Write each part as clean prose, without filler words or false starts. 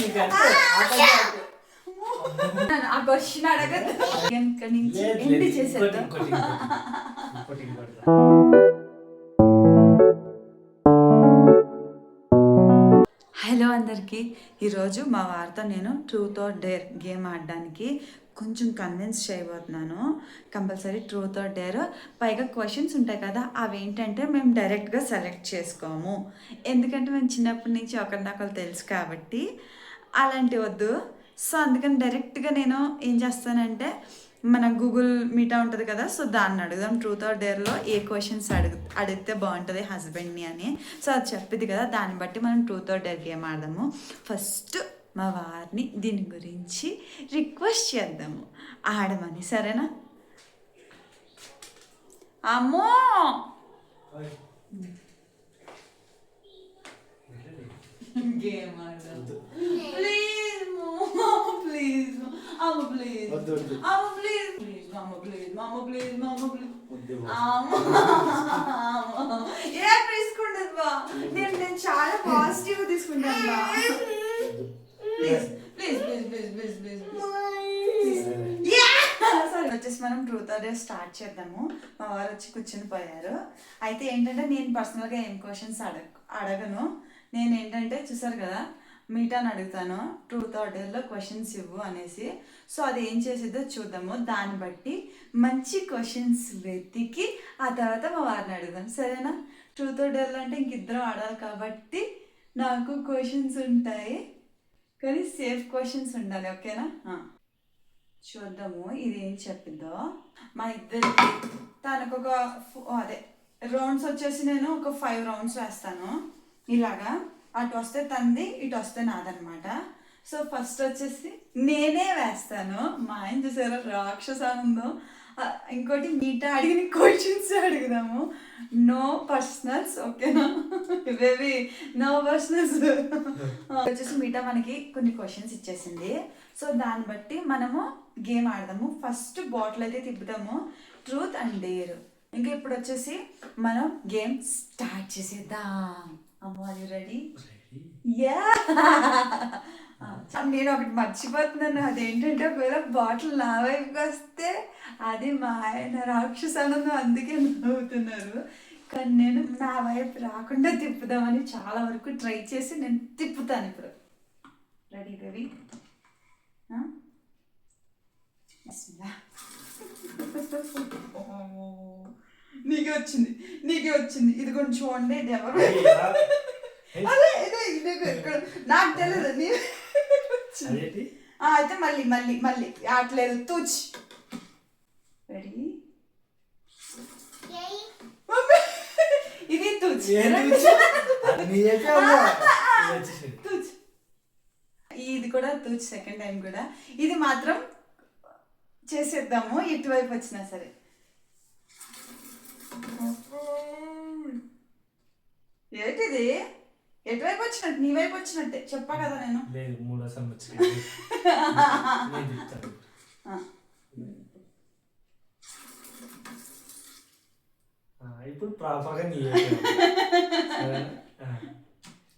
ఆ క్వశ్చన్ అడగదు ఇక్కడి నుంచి ఎండ్ చేసేద్దాం. హలో అందరికీ, ఈరోజు మా వారితో నేను ట్రూత్ ఆర్ డేర్ గేమ్ ఆడడానికి కొంచెం కన్విన్స్ చేయబోతున్నాను. కంపల్సరీ ట్రూత్ ఆర్ డేర్, పైగా క్వశ్చన్స్ ఉంటాయి కదా, అవి ఏంటంటే మేము డైరెక్ట్గా సెలెక్ట్ చేసుకోము. ఎందుకంటే మేము చిన్నప్పటి నుంచి ఒకరినొకరు తెలుసు కాబట్టి అలాంటివి వద్దు. సో అందుకని డైరెక్ట్గా నేను ఏం చేస్తానంటే, మన గూగుల్ మీటా ఉంటుంది కదా, సో దాన్ని అడుగుదాం. ట్రూత్ ఆర్ డేర్లో ఏ క్వశ్చన్స్ అడిగితే బాగుంటుంది హస్బెండ్ని అని. సో అది చెప్పింది కదా, దాన్ని బట్టి మనం ట్రూత్ ఆర్ డేర్ గేమ్ ఆడదాము. ఫస్ట్ మా వారిని దీని గురించి రిక్వెస్ట్ చేద్దాము ఆడమని, సరేనా? అమ్మో గేమ్ ఆడదాం ప్లీజ్, ప్లీజ్ అమ్మ, ప్లీజ్ అమ్మ, ప్లీజ్ ప్లీజ్ అమ్మ, ప్లీజ్ అమ్మ, ప్లీజ్ అమ్మ, ప్లీజ్ ఏం తీసుకుంటుంది బా, నేను చాలా పాజిటివ్గా తీసుకుంటాను బా. Please please please please please please సరే, వచ్చేసి మనం ట్రూత్ ఆర్ డేర్ స్టార్ట్ చేద్దాము. మా వారు వచ్చి కూర్చొని పోయారు. అయితే ఏంటంటే, నేను పర్సనల్గా ఏం క్వశ్చన్స్ అడగను. నేను ఏంటంటే చూసారు కదా, మీటాని అడుగుతాను ట్రూత్ ఆర్ డేర్లో క్వశ్చన్స్ ఇవ్వు అనేసి. సో అది ఏం చేసిద్దో చూద్దాము. దాన్ని బట్టి మంచి క్వశ్చన్స్ వెతికి ఆ తర్వాత మా వారిని అడుగుదాం, సరేనా? ట్రూత్ ఆర్ డేర్లో అంటే ఇంకిద్దరం ఆడాలి కాబట్టి నాకు క్వశ్చన్స్ ఉంటాయి, కానీ సేఫ్ క్వశ్చన్స్ ఉండాలి, ఓకేనా? చూద్దాము ఇది ఏం చెప్పిందో. మా ఇద్దరికి తనకు ఒక అదే రౌండ్స్ వచ్చేసి నేను ఒక 5 రౌండ్స్ వేస్తాను ఇలాగా. అటు వస్తే తంది, ఇటు వస్తే నాదనమాట. సో ఫస్ట్ వచ్చేసి నేనే వేస్తాను. మా ఆయన చూసారా రాక్షసానందం. ఇంకోటి మీటా అడిగిన క్వశ్చన్స్ అడుగుదాము. నో పర్సనల్స్, ఓకేనా బేబీ? No personals. వచ్చేసి మీటా మనకి కొన్ని క్వశ్చన్స్ ఇచ్చేసింది. సో దాన్ని బట్టి మనము గేమ్ ఆడదాము. ఫస్ట్ బాటిల్ అయితే తిప్పుదాము, ట్రూత్ అండ్ డేర్. ఇంకా ఇప్పుడు వచ్చేసి మనం గేమ్ స్టార్ట్ చేసేద్దాం. అమ్మో, అది రెడీ? యా. నేను ఒకటి మర్చిపోతున్నాను, అదేంటంటే ఒకవేళ బాటిల్ నా వైపుకి వస్తే అది మా ఆయన రాక్షసానందం, అందుకే నవ్వుతున్నారు. కానీ నేను నా వైపు రాకుండా తిప్పుదామని చాలా వరకు ట్రై చేసి నేను తిప్పుతాను. ఇప్పుడు రెడీ బేబీ? నీకే వచ్చింది, నీకే వచ్చింది. ఇది కొంచెం వండే ఎవరు? అదే ఇదే ఇదే నాకు తెలియదు. నీ అయితే మళ్ళీ మళ్ళీ మళ్ళీ ఆటలేదు. తూచ్. రెడీ? ఇది తూచ్. తూచ్. ఇది కూడా తూచ్, సెకండ్ టైం కూడా. ఇది మాత్రం చేసేద్దాము ఎటువైపు వచ్చినా సరే. ఏంటిది? ఎటువైపు వచ్చినట్టు? నీ వైపు వచ్చినట్టే చెప్పా కదా నేను. ఇప్పుడు ప్రాపర్గా నీ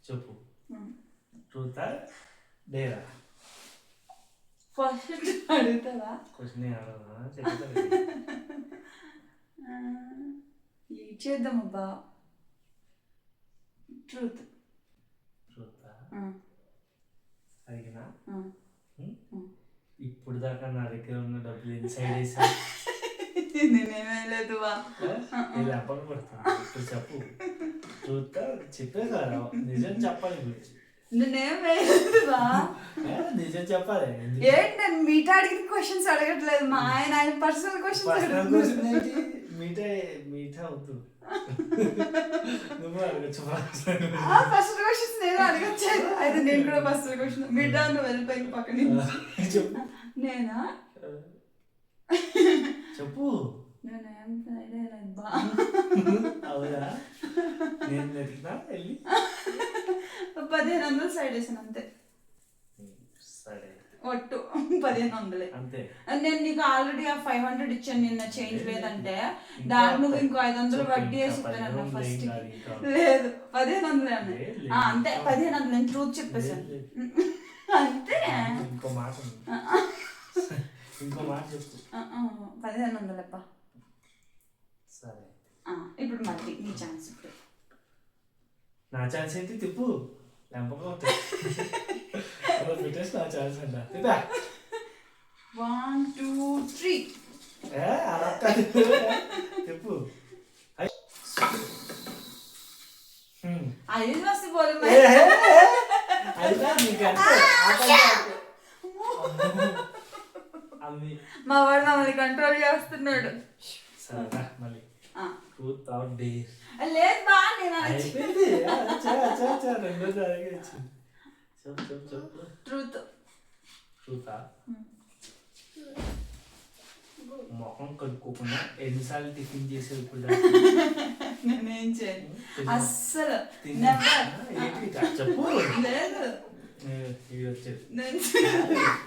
చెప్పు. ట్రూత్ ఆర్ డేరా? ఫస్ట్ అడుగుతావా? క్వశ్చన్ చెప్తా. ఏం చేద్దామబ్బా? ట్రూత్. ట్రూతా? అడిగినా ఇప్పుడు దాకా నా దగ్గర ఉన్న డబ్బులు ఇన్సైడ్ వేసా. నేనేమేలేదు బా. ఇది అప్పలు పడుతుంది. ఇప్పుడు చెప్పు. ట్రూతా? చెప్పే కదా, నిజం చెప్పాలి. నిజం చెప్పాలి. ఏంటి నేను మీటా అడిగిన క్వశ్చన్స్ అడగట్లేదు, మా ఆయన పర్సనల్ క్వశ్చన్స్. మీటా మీటా వద్దు, నువ్వు అడగచ్చు. ఫస్ట్ క్వశ్చన్స్ నేను అడగచ్చాను. అయితే నేను కూడా ఫస్ట్ క్వశ్చన్ మీటా నువ్వు వెళ్ళిపోయి పక్కన చెప్పు. నేనా? చెప్పు. నేనేం తెలియలేదు బా. అవునా? నేను వెతికినా వెళ్ళి 1500 సైడ్ వేసాను అంతే. సరే, ఒట్టు 1500 అంతే. నేను నీకు ఆల్రెడీ ఆ 500 ఇచ్చాను నిన్న, చేంజ్ లేదంటే దానికి నువ్వు ఇంకో 500 వడ్డీ వేసి ఇస్తాను ఫస్ట్. లేదు 1500 అంతే, 1500. నేను ట్రూత్ చెప్పేసాను చెప్పు. 1500 అబ్బా. సరే ఇప్పుడు మళ్ళీ నీ ఛాన్స్ ఇప్పుడు. నా ఛాన్స్ ఏంటి తిప్పు లెంపగా ఉంటుంది పెట్టేసి నా ఛాన్స్ అంట తిప్పా 1 2 3 అలా కాదు చెప్పు ఐదు వస్తే పోలే అయినా నీకు మా వాడు మమ్మల్ని కంట్రోల్ చేస్తున్నాడు. సరేనా మళ్ళీ ట్రూత్ ఆర్ డేర్. లేదు బా నేను అయిపోయింది రెండోది అడిగేచ్చు. చెప్పు చెప్పు చెప్పు. ట్రూత్. ట్రూతా? మొహం కడుక్కోకుండా ఎన్నిసార్లు టిఫిన్ చేసేది ఇప్పుడు నేనేం చేయను అస్సలు. చెప్పు. లేదు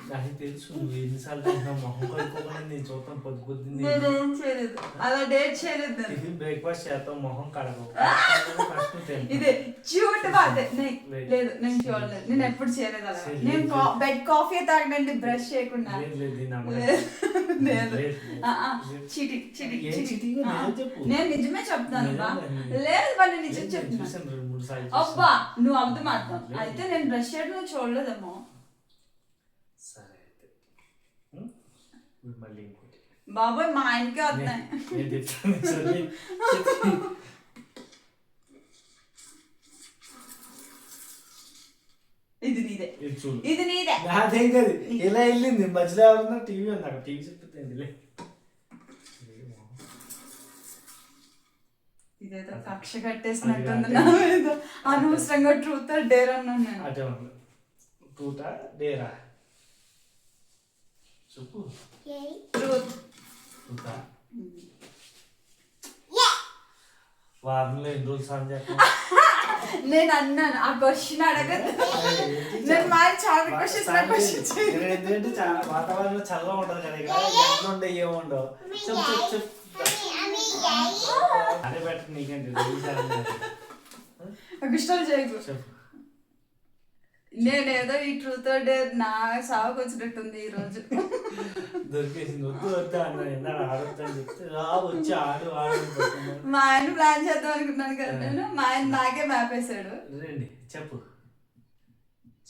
నాకు తెలుసు నువ్వు ఎన్నిసార్లు తింటున్నావు మొహం కడుక్కోకుండా నేను చూస్తాను పొద్దు పొద్దున్నే. నేనేం చేయలేదు, అలా డేట్ చేయలేదు. టిఫిన్ బ్రేక్ఫాస్ట్ చేస్తావు మొహం కడగవు. ఇదే క్యూట్ బాధ. లేదు నేను చూడలేదు, నేను ఎప్పుడు చేయలేదు అలా. నేను బెడ్ కాఫీ తాగండి బ్రష్ చేయకుండా. నేను నిజమే చెప్తాను బా. లేదు బా నేను నిజం చెప్తాను. అబ్బా నువ్వు అబద్ధం ఆడతావు. అయితే నేను బ్రష్ చేయడం నువ్వు చూడలేదేమో. సరే అయితే మళ్ళీ ఇంకోటి. బాబాయ్ మా ఆయనకే వస్తున్నాయి. ఇది నీదే, ఇది నీదే. నాదేం కాదు ఇలా వెళ్ళింది మధ్యలో ఎవరన్నా టీవీ ఉంది అక్కడ టీవీ చెప్తుంది. ఇదేదో కక్ష కట్టేసినట్టుంది నా మీద. అనవసరంగా ట్రూత్ ఆర్ డేర్ అన్నాను నేను. అదే ట్రూతా డేరా చెప్పు. ట్రూత్. ట్రూతా? వారంలో ఎన్ని రోజులు సాయం చేస్తాను నేను అన్నాను ఆ క్వశ్చన్ అడగదు. నేను మా చాలా క్వశ్చన్స్ ఏంటంటే చాలా వాతావరణం చల్లగా ఉంటుంది కదా ఇక్కడ ఎండలు ఉండే ఏముండవు. చెప్పు చెప్పు చెప్పు. అదే బెటర్ నీకంటే ఇష్టాలు చేయకు. నేనేదో ఈ ట్రూత్ డేర్ నా సాగుకు వచ్చినట్టుంది ఈ రోజు. దొరికేసింది. వద్దు వద్దు అన్న ఆడొద్దు అని చెప్తే వచ్చి ఆడు ఆడు. మా ఆయన ప్లాన్ చేద్దాం అనుకున్నాను కదా నేను. మా ఆయన నాకే మ్యాప్ వేసాడు. రండి చెప్పు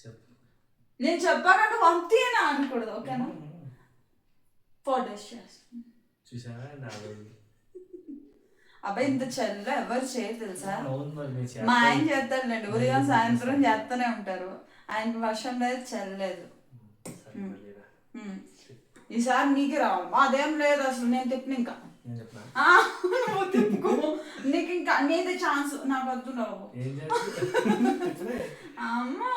చెప్పు. నేను చెప్పాకంటే వంతి అని అనకూడదు ఓకేనా. 4 days చేస్తాను. చూసావా నా అబ్బాయి ఇంత చల్ల ఎవరు చేయరు తెలుసా. మరి మా ఆయన చేస్తారులేండి, ఉదయం సాయంత్రం చేస్తూనే ఉంటారు. ఆయనకి వర్షం లేదు చల్లలేదు. ఈసారి నీకు రావాలి. అదేం లేదు అసలు. నేను తిప్పిన ఇంకా నువ్వు తిప్పుకో. నీకు ఇంకా నీదే ఛాన్స్. నాకు వద్దు నువ్వు. అమ్మో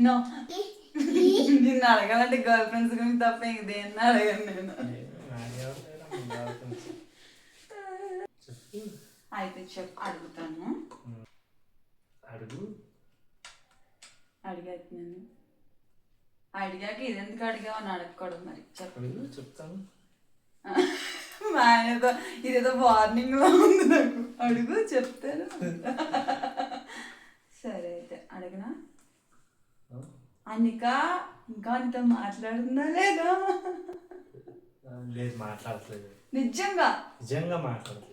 నో నిన్ను అడగాలంటే గర్ల్ ఫ్రెండ్స్ గురించి తప్ప ఇంక దేన్ని అడగాను నేను. అయితే చెప్పు అడుగుతాను. అడుగు. అడిగాను నేను. అడిగాక ఇదెందుకు అడిగావు అని అడగకూడదు. మరి చెప్పు చెప్తాను. మా ఆయనతో ఇదేదో వార్నింగ్ లో ఉంది నాకు. అడుగు చెప్తాను. సరే అయితే అడగనా. అనిక ఇంకా నీతో మాట్లాడుతుందా లేదా? లేదు మాట్లాడట్లేదు. నిజంగా నిజంగా మాట్లాడలేదు.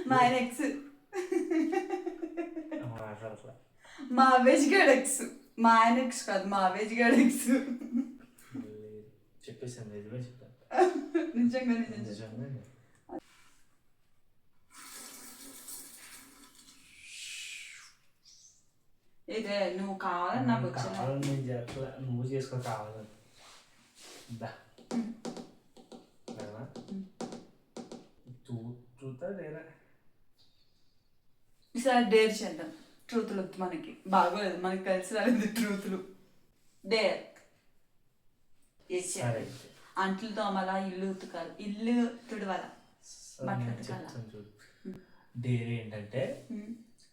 మా ఆయన ఎక్స్. మాట్లాడట్లే. మా వెజ్ గడ్ ఎక్స్. మా ఆయన ఎక్స్ కాదు, మా వెజ్ గడ్ ఎక్స్. చెప్పేసాను నిజమే చెప్పాను. నిజంగా నిజంగా. ఇదే నువ్వు కావాలని నాకు కావాలని నేను చెప్పలే, నువ్వు చేసుకో కావాలని. ట్రూతా డేరా? ఈసారి డేర్ చేద్దాం. ట్రూత్లు మనకి బాగోలేదు, మనకి కలిసి రాలేదు ట్రూత్లు. డేర్. అంట్లు తోమలా, ఇల్లు ఉతకాలి, ఇల్లు తుడవాల, బట్టలు ఉతకాల. డేర్ ఏంటంటే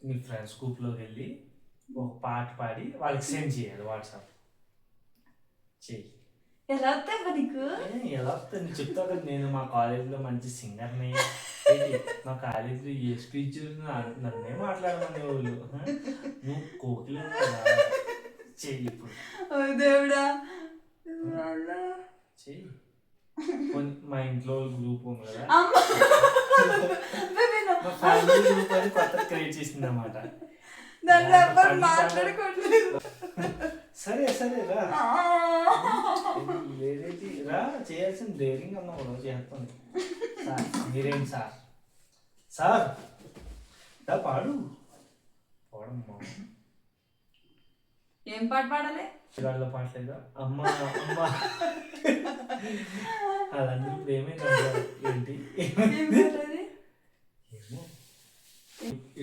మీ ఫ్రెండ్స్ గ్రూప్లోకి వెళ్ళి ఒక పాట పాడి వాళ్ళకి సెండ్ చేయాలి. వాట్సాప్ చెయ్యి. ఎలా వస్తాయి నీకు? ఎలా వస్తుంది నేను చెప్తా కదా, నేను మా కాలేజీలో మంచి సింగర్ని. మా కాలేజీలో ఏ స్పీచ్ నన్నే మాట్లాడమని వాళ్ళు. నువ్వు కోకిల చెయ్యి ఇప్పుడు ఓ దేవుడా. చెయ్యి. మా ఇంట్లో గ్రూప్ ఉంది కదా, అమ్మ. మా ఫ్యామిలీ గ్రూప్ అని కొత్త క్రియేట్ చేసింది అన్నమాట. దాంట్లో ఎవ్వరు మాట్లాడుకోవట్లేదు. సరే సరే రా, లేదేంటి రా, చేయాల్సిన డేరింగ్ అన్న కూడా చేస్తాను. సార్ మీరేంటి సార్, సార్ దా పాడు పాడమ్మా. ఏం పాట పాడాలి? చిరాళ్ళ పాటలేదా అమ్మ అమ్మ అదందరూ ఇప్పుడు ఏమైంది ఏంటి ఏం పాట అది? ఏమో.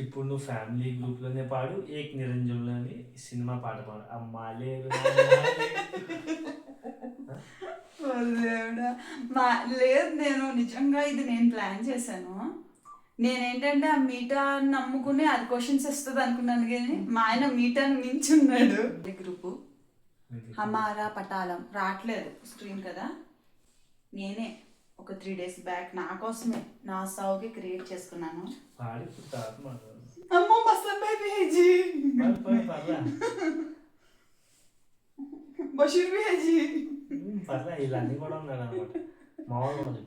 ఇప్పుడు నువ్వు ఫ్యామిలీ గ్రూప్ లోనే పాడు, ఏక్ నిరంజన్లోని సినిమా పాట పాడు. అమ్మా లేదు ఓ దేవుడా. లేదు, నేను నిజంగా ఇది నేను ప్లాన్ చేశాను. నేనేంటంటే ఆ మీటా నమ్ముకుని అది క్వశ్చన్స్ ఇస్తుంది అనుకున్నాను, కానీ మా ఆయన మీటాను మించున్నాడు. గ్రూపు హమారా పటాలం రావట్లేదు స్క్రీన్ కదా. నేనే ఒక 3 days బ్యాక్ నా కోసమే నా సావుకి క్రియేట్ చేసుకున్నాను. పాడి ఇప్పుడు తాత మాట్లాడు. అమ్మో మస్తు పేజీ బషీర్ పేజీ పర్లే ఇవన్నీ కూడా ఉన్నాడు అనమాట. మామూలు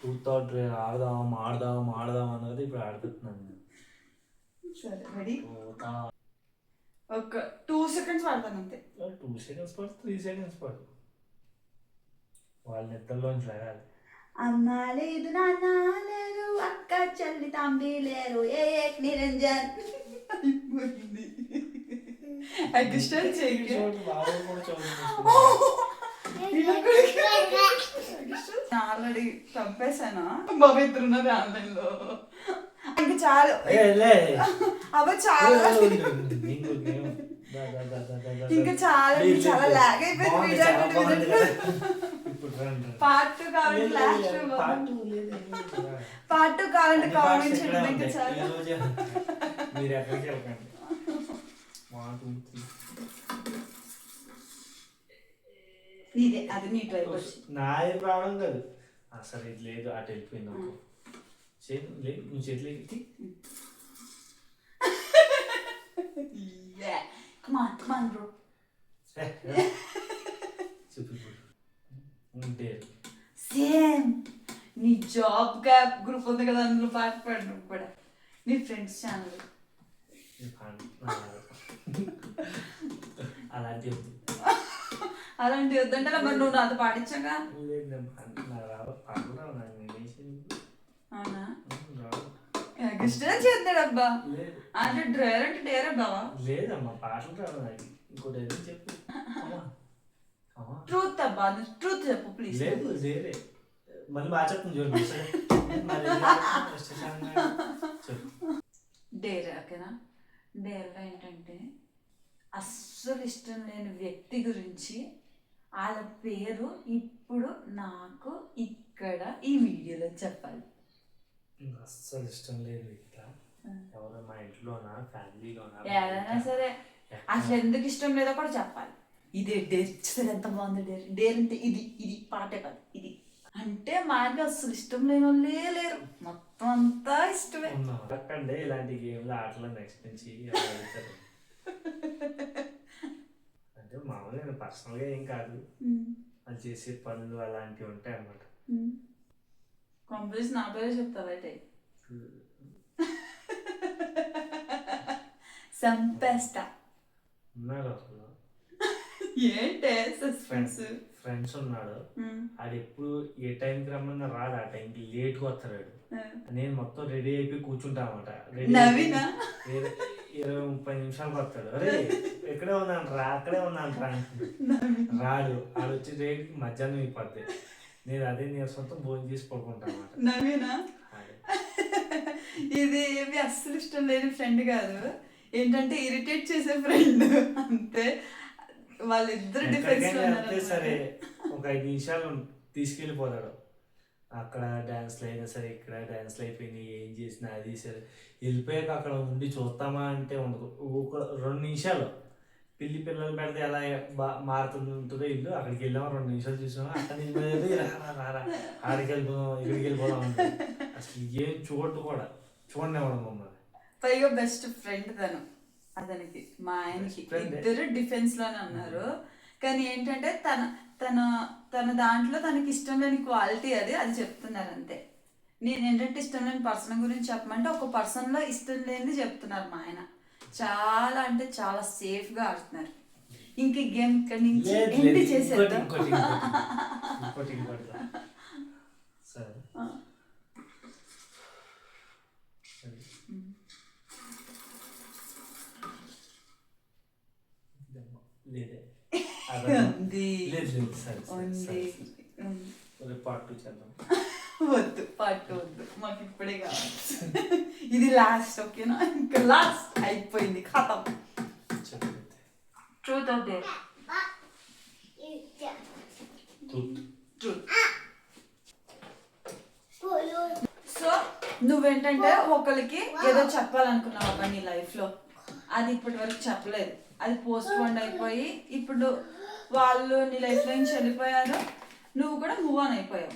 టూతో ఆడదాం ఆడదాం ఆడదాం అన్నది ఇప్పుడు ఆడుతున్నాను నేను. సరే రెడీ. ఒక 2 seconds వాడతాను అంతే. 2 seconds పడు, 3 seconds పడు, వాళ్ళ నిద్రలోంచి లేగాలి. అమ్మ లేదు నాన్న లేరు అక్క చెల్లి తమ్మి లేరు ఏక్ నిరంజన్. అడ్డిస్టల్ చేయి. ఆల్రెడీ చంపేశాను పవిత్రున్నది ఆన్లైన్ లో. ఇంకా చాలు అవ చాలా ఇంకా చాలా చాలా లాగ్ అయిపోయింది. పార్ట్ 2 కావాలంటే పార్ట్ 2 కావాలంటే కామెంట్ చేయండి. ఇంకా చాలా మీరు ఎక్కడికి వెళ్ళకండి. నీదే అది నీ డ్రైవ్ వచ్చి నా ఏం రావడం కాదు అసలు. ఇది లేదు అటు వెళ్ళిపోయింది అనుకో. చేతి లేదు, నువ్వు చేతిలో ఎత్తి. Come on, come on, bro. Same నీ జాబ్ గ్యాప్ గ్రూప్ ఉంది కదా, అందులో పాట పాడు నువ్వు కూడా. నీ ఫ్రెండ్స్ ఛానల్ అలాంటి అలాంటివి వద్దంటే మరి నువ్వు నాతో పాడించాగా. అవునా? ఇష్టం చేద్దాడు అబ్బా. అంటే డ్రైవర్ అంటే డేరే బావా. లేదమ్మా పాటలు రావు నాకు. ఇంకోటి ఏదో చెప్పు. ట్రూత్ అబ్బా, ట్రూత్ చెప్పు ప్లీజ్. లేదు లేదే, మళ్ళీ బాగా చెప్తుంది చూడండి. డేర్ ఓకేనా. డేర్గా ఏంటంటే అస్సలు ఇష్టం లేని వ్యక్తి గురించి వాళ్ళ పేరు ఇప్పుడు నాకు ఇక్కడ ఈ వీడియోలో చెప్పాలి. అస్సలు ఇష్టం లేదు వ్యక్తి ఎవరో, మా ఇంట్లోనా ఫ్యామిలీలోనా ఏదైనా సరే అసలు ఎందుకు ఇష్టం లేదో కూడా చెప్పాలి. ఇదే డేర్ సరే ఎంత బాగుంది. డేర్ డేర్ అంటే ఇది ఇది పాటే కాదు ఇది అంటే మాకు అసలు ఇష్టం లేని వాళ్ళే లేరు, మొత్తం అంతా ఇష్టమే. అక్కండి ఇలాంటి గేమ్లు ఆటలు నెక్స్ట్ నుంచి అంటే మామూలుగా పర్సనల్గా ఏం కాదు, అది చేసే పనులు అలాంటివి ఉంటాయి అన్నమాట. కంప్లీట్ నా పేరే చెప్తావు అయితే సంపేస్తా. ఉన్నారు అసలు ఏంటే సస్పెన్స్. ఫ్రెండ్స్ ఉన్నాడు, ఆడు ఎప్పుడు ఏ టైంకి రమ్మన్నా రాడు, ఆ టైంకి లేట్గా వస్తాడు. నేను మొత్తం రెడీ అయిపోయి కూర్చుంటా అనమాట. రెడీ 20-30 నిమిషాలకు వస్తాడు. అరే ఎక్కడే ఉన్నాను రా, అక్కడే ఉన్నాను రా రాడు. ఆడు వచ్చి రేటుకి మధ్యాహ్నం అయిపోద్ది. నేను అదే నీరసంతో భోజనం చేసి పడుకుంటా అన్నమాట. నవీనా ఇది ఏమి అస్సలు ఇష్టం లేని ఫ్రెండ్ కాదు, ఏంటంటే ఇరిటేట్ చేసే ఫ్రెండ్ అంతే. వాళ్ళిద్దరు డిఫరెన్స్. సరే ఒక 5 నిమిషాలు తీసుకెళ్ళిపోతాడు. అక్కడ డ్యాన్స్లు అయినా సరే, ఇక్కడ డ్యాన్స్లు అయిపోయినాయి, ఏం చేసినా అది సరే వెళ్ళిపోయాక అక్కడ ఉండి చూస్తామా అంటే ఉండదు. ఒక 2 నిమిషాలు పిల్లి పిల్లలు పెడితే ఎలా మారుతుంటుందో ఇల్లు. అక్కడికి వెళ్ళాము, 2 నిమిషాలు చూసాము, అక్కడ నుంచి రారా ఆడికి వెళ్ళిపోదాం, ఇక్కడికి వెళ్ళిపోదాం అంటే అసలు ఏం కూడా చూడనివ్వడం మమ్మల్ని. పైగా బెస్ట్ ఫ్రెండ్ తను, అతనికి మా ఆయనకి. Best friend. ఇద్దరు డిఫెన్స్ లోనే ఉన్నారు. కానీ ఏంటంటే తన తన తన దాంట్లో తనకి ఇష్టం లేని క్వాలిటీ అది చెప్తున్నారు అంతే. నేను ఏంటంటే ఇష్టం లేని పర్సన్ గురించి చెప్పమంటే ఒక పర్సన్ లో ఇష్టం లేనిది చెప్తున్నారు మా ఆయన. చాలా అంటే చాలా సేఫ్ గా ఆడుతున్నారు. ఇంక గేమ్ ఇక్కడి నుంచి ఎండ్ చేసేద్దాం. సరే లేదే ఉంది లేదు సరే ఉంది. పార్ట్ 2 చేద్దాం. వద్దు పార్ట్ వద్దు, మాకు ఇప్పుడే కావాలి. ఇది లాస్ట్, ఓకేనా? ఇంకా లాస్ట్ అయిపోయింది, ఖతం. Truth or dare? Truth. So నువ్వేంటంటే ఒకరికి ఏదో చెప్పాలనుకున్నావు అబ్బా నీ లైఫ్ లో, అది ఇప్పటి వరకు చెప్పలేదు. అది పోస్ట్ పోన్ అయిపోయి ఇప్పుడు వాళ్ళు నీ లైఫ్ లో నుంచి వెళ్ళిపోయారు, నువ్వు కూడా మూవ్ ఆన్ అయిపోయావు.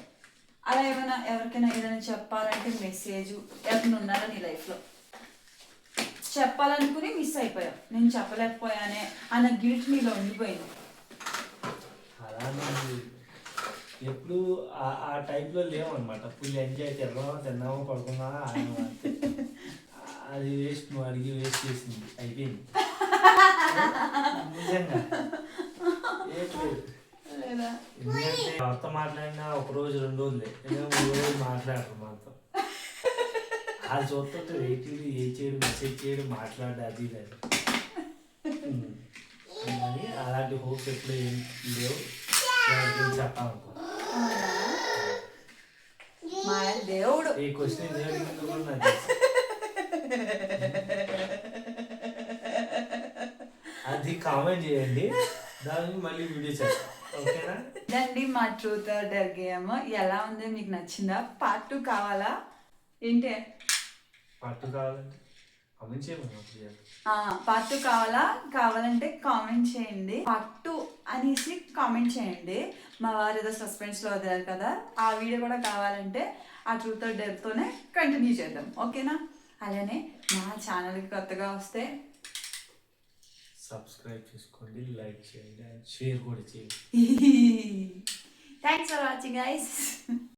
అలా ఏమైనా ఎవరికైనా ఏదైనా చెప్పాలంటే మెసేజ్ ఎవరైనా ఉన్నారా నీ లైఫ్లో? చెప్పాలనుకుని మిస్ అయిపోయావు, నేను చెప్పలేకపోయానే అన్న గిల్ట్ నీలో ఉండిపోయింది. అలా ఎప్పుడు ఆ టైప్లో లేవన్నమాట. ఫుల్ ఎంజాయ్ తిన్నామా తిన్నామా పడుకున్నామా అది వేస్ట్, నువ్వు అడిగి వేస్ట్ చేసింది అయిపోయింది నిజంగా. ఎందుకంటే ఎవరితో మాట్లాడినా 1 రోజు 2 రోజులే, 3 రోజులు మాట్లాడరు మాతో. అది చూస్తుంటే వెయిట్ ఏ చేయడు, మెసేజ్ చేయడు, మాట్లాడు అది ఇది అని. అలాంటి హోప్స్ ఎప్పుడు ఏం లేవు, చెప్పాలనుకో. దేవుడు ఈ క్వశ్చన్ జరిగిందో కూడా నాకు తెలుసు. అది కామెంట్ చేయండి, దాన్ని మళ్ళీ వీడియో చేస్తాం, ఓకేనా? ఇదండి మా ట్రూత్ ఆర్ డేర్ గేమ్. ఎలా ఉంది, మీకు నచ్చిందా? పార్ట్ 2 కావాలా ఏంటి? పార్ట్ 2 కావాలంటే కామెంట్ చేయమని. పార్ట్ 2 కావాలంటే కామెంట్ చేయండి. పార్ట్ 2 అనేసి కామెంట్ చేయండి. మా వారు ఏదో సస్పెన్స్లో వదిలారు కదా, ఆ వీడియో కూడా కావాలంటే ఆ ట్రూత్ ఆర్ డేర్ తోనే కంటిన్యూ చేద్దాం, ఓకేనా? అలానే మా ఛానల్కి కొత్తగా వస్తే సబ్స్క్రైబ్ చేసుకోండి, లైక్ చేయండి అండ్ షేర్ కూడా చేయండి. Thanks for watching guys.